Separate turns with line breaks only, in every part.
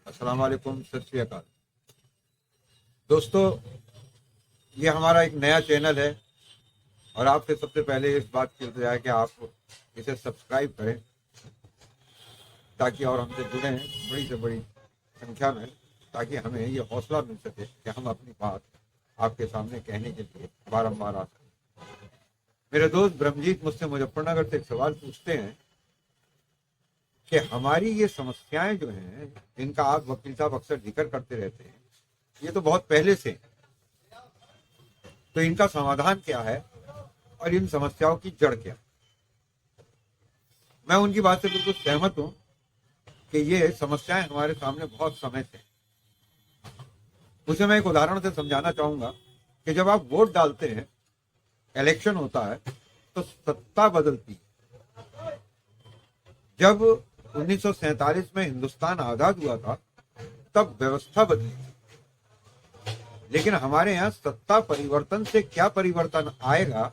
अस्सलाम वालेकुम, सत श्री अकाल। दोस्तों, ये हमारा एक नया चैनल है और आपसे सबसे पहले इस बात की है कि आप इसे सब्सक्राइब करें ताकि और हमसे जुड़ें बड़ी से बड़ी संख्या में, ताकि हमें ये हौसला मिल सके कि हम अपनी बात आपके सामने कहने के लिए बारंबार आ सकें। मेरे दोस्त ब्रह्मजीत मुझसे मुजफ्फरनगर से एक सवाल पूछते हैं कि हमारी ये समस्याएं जो हैं, जिनका आप वकील साहब अक्सर जिक्र करते रहते हैं, ये तो बहुत पहले से, तो इनका समाधान क्या है और इन समस्याओं की जड़ क्या? मैं उनकी बात से बिल्कुल सहमत हूं कि ये समस्याएं हमारे सामने बहुत समय से। उसे मैं एक उदाहरण से समझाना चाहूंगा कि जब आप वोट डालते हैं, इलेक्शन होता है, तो सत्ता बदलती है। जब 1947 में हिंदुस्तान आजाद हुआ था, तब व्यवस्था बदली, लेकिन हमारे यहाँ सत्ता परिवर्तन से क्या परिवर्तन आएगा,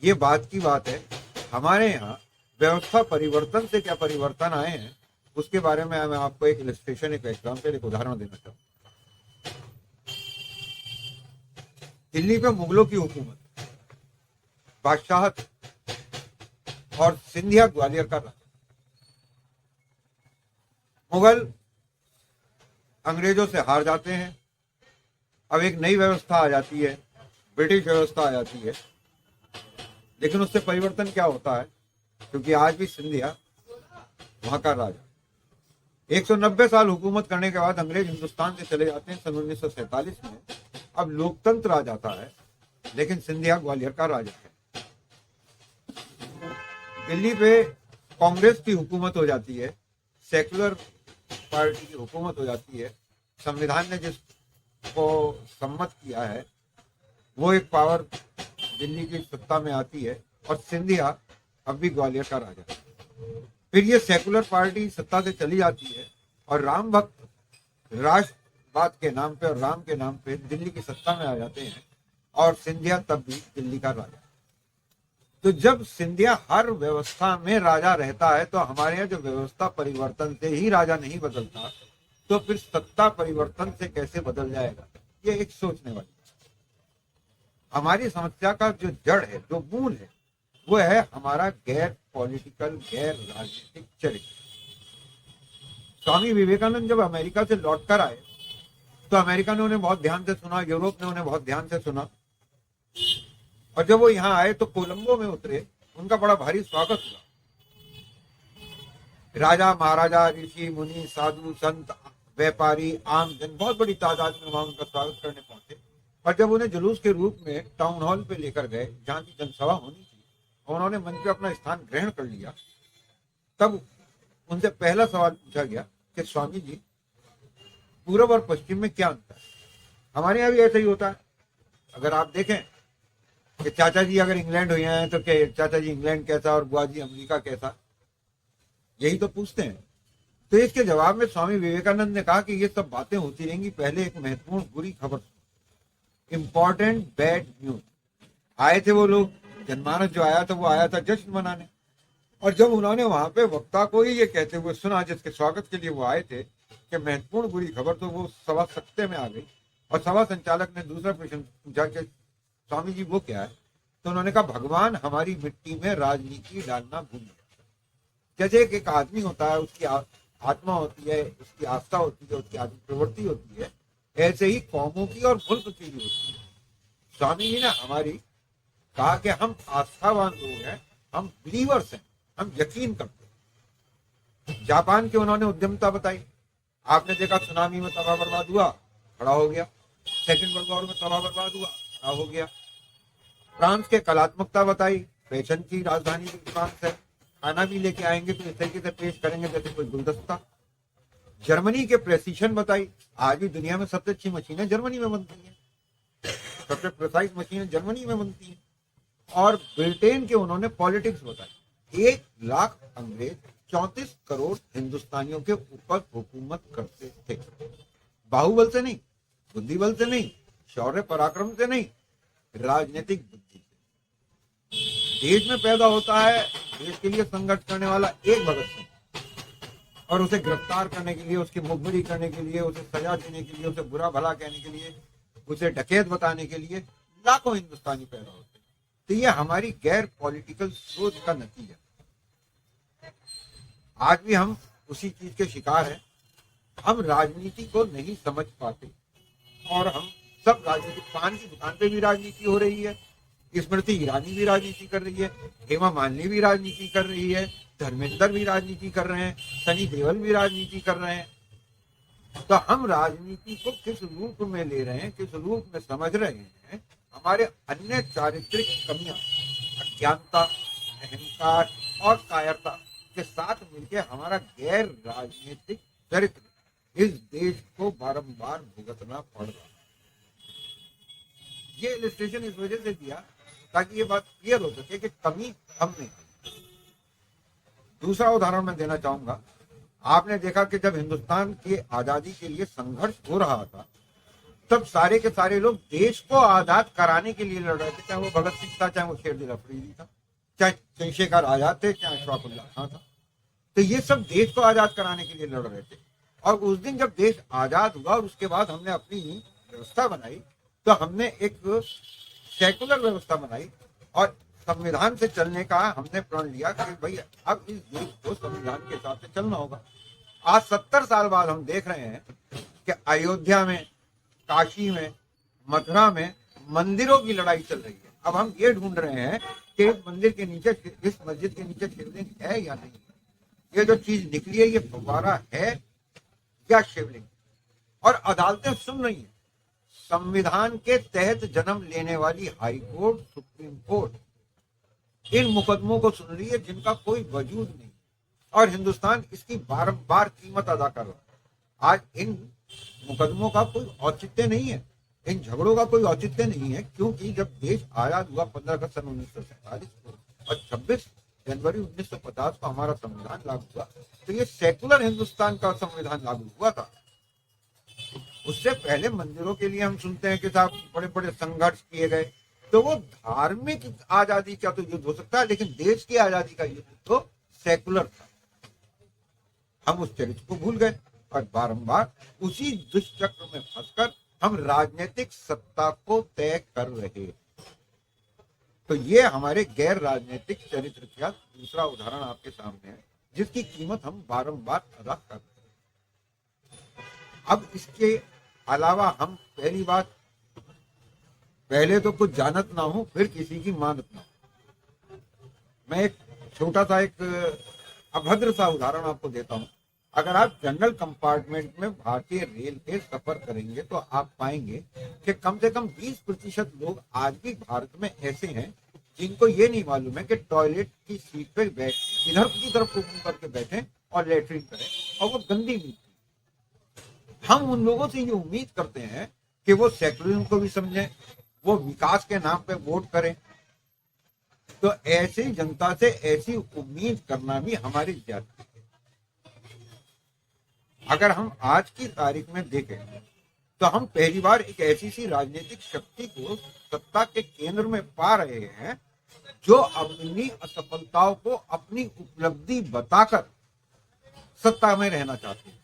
ये बात की बात है। हमारे यहाँ व्यवस्था परिवर्तन से क्या परिवर्तन आए हैं, उसके बारे में मैं आपको एक इलस्ट्रेशन, एक एग्जाम्पल, एक उदाहरण देना चाहूँ। दिल्ली पे मुगलों की हुकूमत, बादशाहत और सिंधिया ग्वालियर का राज। मुगल अंग्रेजों से हार जाते हैं, अब एक नई व्यवस्था आ जाती है, ब्रिटिश व्यवस्था आ जाती है। लेकिन उससे परिवर्तन क्या होता है, क्योंकि आज भी सिंधिया वहां का राजा। 190 साल हुकूमत करने के बाद अंग्रेज हिंदुस्तान से चले जाते हैं सन 1947 में। अब लोकतंत्र आ जाता है, लेकिन सिंधिया ग्वालियर का राजा है। दिल्ली पे कांग्रेस की हुकूमत हो जाती है, सेक्युलर पार्टी की हुकूमत हो जाती है। संविधान ने जिसको सम्मत किया है, वो एक पावर दिल्ली की सत्ता में आती है और सिंधिया अब भी ग्वालियर का राजा है। फिर ये सेकुलर पार्टी सत्ता से चली जाती है और राम भक्त राष्ट्रवाद के नाम पे और राम के नाम पे दिल्ली की सत्ता में आ जाते हैं और सिंधिया तब भी दिल्ली का राजा। तो जब सिंधिया हर व्यवस्था में राजा रहता है, तो हमारे यहाँ जो व्यवस्था परिवर्तन से ही राजा नहीं बदलता, तो फिर सत्ता परिवर्तन से कैसे बदल जाएगा? ये एक सोचने वाली। हमारी समस्या का जो जड़ है, जो मूल है, वो है हमारा गैर पॉलिटिकल, गैर राजनीतिक चरित्र। स्वामी विवेकानंद जब अमेरिका से लौटकर आए, तो अमेरिका ने उन्हें बहुत ध्यान से सुना, यूरोप ने उन्हें बहुत ध्यान से सुना, और जब वो यहाँ आए तो कोलंबो में उतरे, उनका बड़ा भारी स्वागत हुआ। राजा महाराजा, ऋषि मुनि, साधु संत, व्यापारी, आम जन बहुत बड़ी तादाद में वहां उनका स्वागत करने पहुंचे। और जब उन्हें जुलूस के रूप में टाउन हॉल पे लेकर गए, जहां की जनसभा होनी थी, उन्होंने मंच पे अपना स्थान ग्रहण कर लिया, तब उनसे पहला सवाल पूछा गया कि स्वामी जी, पूर्व और पश्चिम में क्या अंतर है? हमारे यहाँ भी ऐसा ही होता है। अगर आप देखें कि चाचा जी अगर इंग्लैंड हुए हैं, तो क्या चाचा जी इंग्लैंड कैसा और बुआ जी अमेरिका कैसा, यही तो पूछते हैं। तो इसके जवाब में स्वामी विवेकानंद ने कहा कि ये सब बातें होती रहेंगी, पहले एक महत्वपूर्ण बुरी खबर, इंपॉर्टेंट बैड न्यूज। आए थे वो लोग, जनमानस जो आया था वो आया था जश्न मनाने, और जब उन्होंने वहां पे वक्ता को ही ये कहते हुए सुना, जिसके स्वागत के लिए वो आए थे, कि महत्वपूर्ण बुरी खबर, तो वो सभा सत्ते में आ गई। और सभा संचालक ने दूसरा प्रश्न पूछा कि स्वामी जी वो क्या है? तो उन्होंने कहा, भगवान हमारी मिट्टी में राजनीति डालना भूल गया। जैसे एक आदमी होता है, उसकी आत्मा होती है, उसकी आस्था होती है, उसकी आत्म प्रवृत्ति होती है, ऐसे ही कौमों की और मुल्क की भी होती है। स्वामी जी ने हमारी कहा कि हम आस्थावान लोग हैं, हम बिलीवर्स हैं, हम यकीन करते हैं। जापान की उन्होंने उद्यमता बताई। आपने देखा सुनामी में तबाह बर्बाद हुआ, खड़ा हो गया। सेकंड वर्ल्ड वॉर में तबाह बर्बाद हुआ, खड़ा हो गया। फ्रांस के कलात्मकता बताई, फैशन की राजधानी भी फ्रांस है, खाना भी लेके आएंगे तो इस तरीके से पेश करेंगे जैसे कोई गुलदस्ता। जर्मनी के प्रेसिशन बताई, आज भी दुनिया में सबसे अच्छी मशीनें जर्मनी में बनती हैं, सबसे प्रिसाइज मशीनें जर्मनी में बनती हैं। और ब्रिटेन के उन्होंने पॉलिटिक्स बताई। 1 लाख अंग्रेज 34 करोड़ हिंदुस्तानियों के ऊपर हुकूमत करते थे, बाहुबल से नहीं, बुद्धिबल से नहीं, शौर्य पराक्रम से नहीं, राजनीतिक बुद्धि से। देश में पैदा होता है देश के लिए संघर्ष करने वाला एक भगत सिंह, और उसे गिरफ्तार करने के लिए, उसकी मुखबिरी करने के लिए, उसे सजा देने के लिए, उसे बुरा भला कहने के लिए, उसे डकैत बताने के लिए लाखों हिंदुस्तानी पैदा होते हैं। तो ये हमारी गैर पॉलिटिकल सोच का नतीजा। आज भी हम उसी चीज के शिकार हैं। हम राजनीति को नहीं समझ पाते और हम सब राजनीति, पान की दुकान पे भी राजनीति हो रही है, स्मृति ईरानी भी राजनीति कर रही है, हेमा मालिनी भी राजनीति कर रही है, धर्मेंद्र भी राजनीति कर रहे हैं, सनी देओल भी राजनीति कर रहे हैं। तो हम राजनीति को किस रूप में ले रहे हैं, किस रूप में समझ रहे हैं? हमारे अन्य चारित्रिक कमियां, अज्ञानता, अहंकार और कायरता के साथ मिलकर हमारा गैर राजनीतिक चरित्र इस देश को बारंबार भुगतना पड़ रहा है। ये इलस्ट्रेशन इस वजह से दिया ताकि ये बात क्लियर हो सके कि कमी हम में। दूसरा उदाहरण मैं देना चाहूंगा। आपने देखा कि जब हिंदुस्तान की आजादी के लिए संघर्ष हो रहा था, तब सारे के सारे लोग देश को आजाद कराने के लिए लड़ रहे थे, चाहे वो भगत सिंह था, चाहे वो शेरदिल अफरीदी था, चाहे चंद्रशेखर आजाद थे, चाहे अशफाकुल्लाह खां था। तो ये सब देश को आजाद कराने के लिए लड़ रहे थे। और उस दिन जब देश आजाद हुआ और उसके बाद हमने अपनी व्यवस्था बनाई, तो हमने एक सेकुलर व्यवस्था बनाई और संविधान से चलने का हमने प्रण लिया कि भाई अब इस देश को संविधान के हिसाब से चलना होगा। आज 70 साल बाद हम देख रहे हैं कि अयोध्या में, काशी में, मथुरा में मंदिरों की लड़ाई चल रही है। अब हम ये ढूंढ रहे हैं कि इस मंदिर के नीचे, इस मस्जिद के नीचे शिवलिंग है या नहीं। ये जो चीज निकली है, ये फव्वारा है या शिवलिंग। और अदालतें सुन रही हैं। संविधान के तहत जन्म लेने वाली हाई कोर्ट, सुप्रीम कोर्ट इन मुकदमों को सुन रही है जिनका कोई वजूद नहीं, और हिंदुस्तान इसकी बारंबार कीमत अदा कर रहा है। आज इन मुकदमों का कोई औचित्य नहीं है, इन झगड़ों का कोई औचित्य नहीं है, क्योंकि जब देश आजाद हुआ 15 अगस्त सन 1947 को और 26 जनवरी 1950 को हमारा संविधान लागू हुआ, तो ये सेकुलर हिंदुस्तान का संविधान लागू हुआ था। उससे पहले मंदिरों के लिए हम सुनते हैं कि साहब बड़े बड़े संघर्ष किए गए, तो वो धार्मिक आजादी का तो युद्ध हो सकता है, लेकिन देश की आजादी का युद्ध तो सेकुलर था। हम उस चरित्र को भूल गए और बारंबार उसी दुष्चक्र में फंसकर हम राजनीतिक सत्ता को तय कर रहे। तो ये हमारे गैर राजनीतिक चरित्र का दूसरा उदाहरण आपके सामने है, जिसकी कीमत हम बारंबार अदा कर रहे हैं। अब इसके अलावा हम पहली बात, पहले तो कुछ जानत ना हो, फिर किसी की मानत ना हो। मैं एक छोटा सा, एक अभद्र सा उदाहरण आपको देता हूं। अगर आप जनरल कंपार्टमेंट में भारतीय रेल के सफर करेंगे तो आप पाएंगे कि कम से कम 20% लोग आज भी भारत में ऐसे हैं जिनको ये नहीं मालूम है कि टॉयलेट की सीट पे बैठ, इधर की तरफ मुंह करके बैठे और लेटरिन करें, और वो गंदी नीति। हम उन लोगों से ये उम्मीद करते हैं कि वो सेकुलरिज्म को भी समझें, वो विकास के नाम पे वोट करें। तो ऐसी जनता से ऐसी उम्मीद करना भी हमारी ज्यादती है। अगर हम आज की तारीख में देखें तो हम पहली बार एक ऐसी सी राजनीतिक शक्ति को सत्ता के केंद्र में पा रहे हैं जो अपनी असफलताओं को अपनी उपलब्धि बताकर सत्ता में रहना चाहते हैं।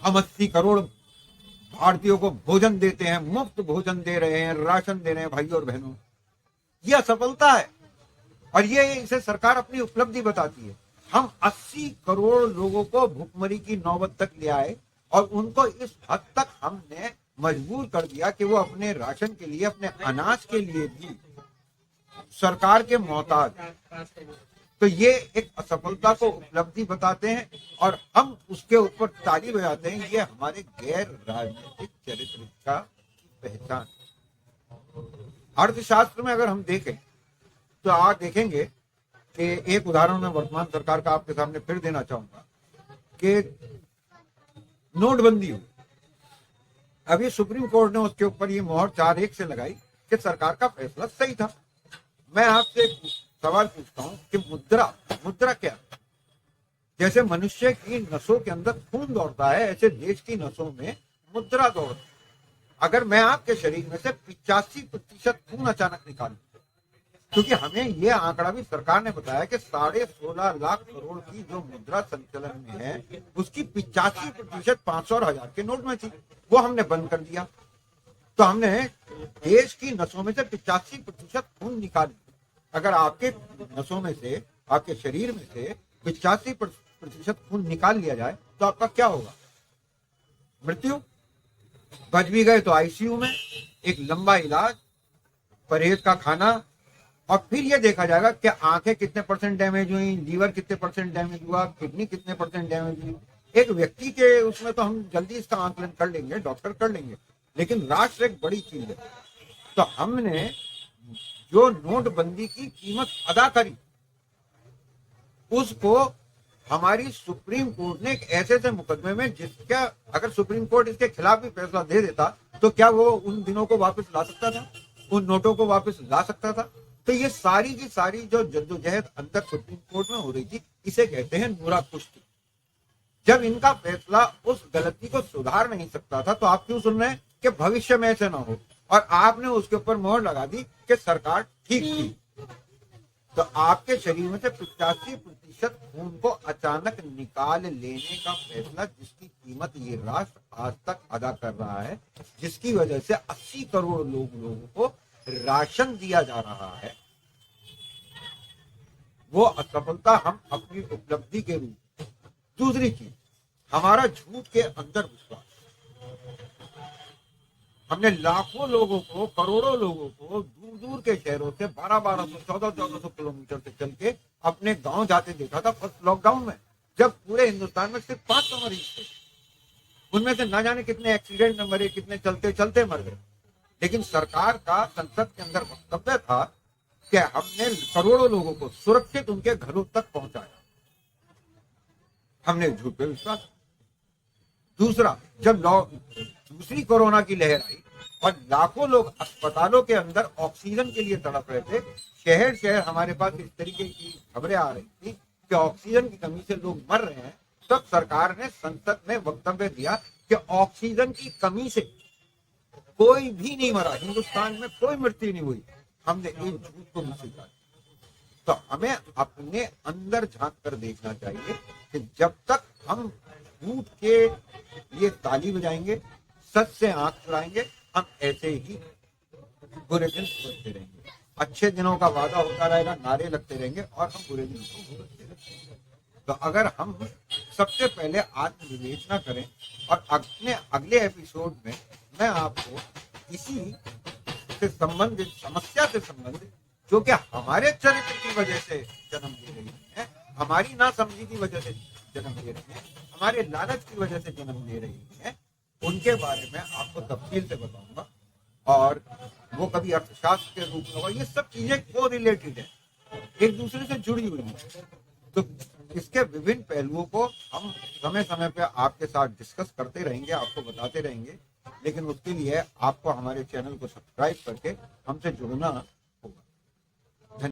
हम 80 करोड़ भारतीयों को भोजन देते हैं, मुफ्त भोजन दे रहे हैं, राशन दे रहे हैं भाई और बहनों। यह सफलता है और ये इसे सरकार अपनी उपलब्धि बताती है। हम 80 करोड़ लोगों को भुखमरी की नौबत तक ले आए और उनको इस हद तक हमने मजबूर कर दिया कि वो अपने राशन के लिए, अपने अनाज के लिए भी सरकार के मोहताज। तो ये एक असफलता को उपलब्धि बताते हैं और हम उसके ऊपर ताली बजाते हैं। ये हमारे गैर राजनीतिक चरित्र का पहचान। अर्थशास्त्र में अगर हम देखें तो आप देखेंगे कि एक उदाहरण मैं वर्तमान सरकार का आपके सामने फिर देना चाहूंगा कि नोटबंदी हुई। अभी सुप्रीम कोर्ट ने उसके ऊपर ये मोहर 4-1 से लगाई कि सरकार का फैसला सही था। मैं आपसे एक सवाल पूछता हूं कि मुद्रा क्या? जैसे मनुष्य की नसों के अंदर खून दौड़ता है, ऐसे देश की नसों में मुद्रा दौड़ती है। अगर मैं आपके शरीर में से 85% खून अचानक निकाल दूं क्योंकि हमें ये आंकड़ा भी सरकार ने बताया कि 16.5 लाख करोड़ की जो मुद्रा संचलन में है उसकी 85% 500 और 1000 के नोट में थी, वो हमने बंद कर दिया। तो हमने देश की नसों में से 85% खून निकाल दिया। अगर आपके नसों में से, आपके शरीर में से 85% खून निकाल लिया जाए तो आपका क्या होगा? मृत्यु। बच भी गए तो आईसीयू में, एक लंबा इलाज, परहेज का खाना, और फिर ये देखा जाएगा कि आंखें कितने % डैमेज हुई, लीवर कितने % डैमेज हुआ, किडनी कितने % डैमेज हुई। एक व्यक्ति के उसमें तो हम जल्दी इसका आंकलन कर लेंगे, डॉक्टर कर लेंगे, लेकिन राष्ट्र एक बड़ी चीज है। तो हमने जो नोटबंदी की कीमत अदा करी उसको हमारी सुप्रीम कोर्ट ने एक ऐसे से मुकदमे में, जिसका अगर सुप्रीम कोर्ट इसके खिलाफ भी फैसला दे देता तो क्या वो उन दिनों को वापस ला सकता था, उन नोटों को वापस ला सकता था? तो ये सारी की सारी जो जद्दोजहद अंदर सुप्रीम कोर्ट में हो रही थी, इसे कहते हैं नूरा कुश्ती। जब इनका फैसला उस गलती को सुधार नहीं सकता था तो आप क्यों सुन रहे हैं कि भविष्य में ऐसे ना हो, और आपने उसके ऊपर मोहर लगा दी कि सरकार ठीक थी। तो आपके शरीर में से 85% खून को अचानक निकाल लेने का फैसला, जिसकी कीमत ये राष्ट्र आज तक अदा कर रहा है, जिसकी वजह से 80 करोड़ लोगों को राशन दिया जा रहा है, वो असफलता हम अपनी उपलब्धि के रूप। दूसरी चीज, हमारा झूठ के अंदर विश्वास। हमने लाखों लोगों को, करोड़ों लोगों को दूर दूर के शहरों से 1200 1400 किलोमीटर से चल के अपने गांव जाते देखा था फर्स्ट लॉकडाउन में, जब पूरे हिंदुस्तान में सिर्फ 500 मरीज थे। उनमें से न जाने कितने एक्सीडेंट में मरे, कितने चलते चलते मर गए। लेकिन सरकार का संसद के अंदर वक्तव्य था कि हमने करोड़ों लोगों को सुरक्षित उनके घरों तक पहुंचाया। हमने झूठ पे विश्वास। दूसरा, जब दूसरी कोरोना की लहर आई और लाखों लोग अस्पतालों के अंदर ऑक्सीजन के लिए तड़प रहे थे, शहर शहर हमारे पास इस तरीके की खबरें आ रही थी कि ऑक्सीजन की कमी से लोग मर रहे हैं, तब सरकार ने संसद में वक्तव्य दिया कि ऑक्सीजन की कमी से कोई भी नहीं मरा, हिंदुस्तान में कोई मृत्यु नहीं हुई। हमने एक झूठ को भी स्वीकार। तो हमें अपने अंदर झांक कर देखना चाहिए कि जब तक हम झूठ के लिए ताली बजाएंगे, सच से आंख चुराएंगे, हम ऐसे ही बुरे दिन भुगतते रहेंगे। अच्छे दिनों का वादा होता रहेगा, नारे लगते रहेंगे, और हम बुरे दिनों को भुगतते रहेंगे। तो अगर हम सबसे पहले आत्मविवेचना करें, और अपने अगले एपिसोड में मैं आपको इसी से संबंधित, समस्या से संबंधित, जो कि हमारे चरित्र की वजह से जन्म ले रही है, हमारी नासमझी की वजह से जन्म ले रही है, हमारे लालच की वजह से जन्म ले रही है, उनके बारे में आपको तफसील से बताऊंगा। और वो कभी अर्थशास्त्र के रूप में होगा। ये सब चीजें को रिलेटेड है, एक दूसरे से जुड़ी हुई है। तो इसके विभिन्न पहलुओं को हम समय समय पे आपके साथ डिस्कस करते रहेंगे, आपको बताते रहेंगे। लेकिन उसके लिए आपको हमारे चैनल को सब्सक्राइब करके हमसे जुड़ना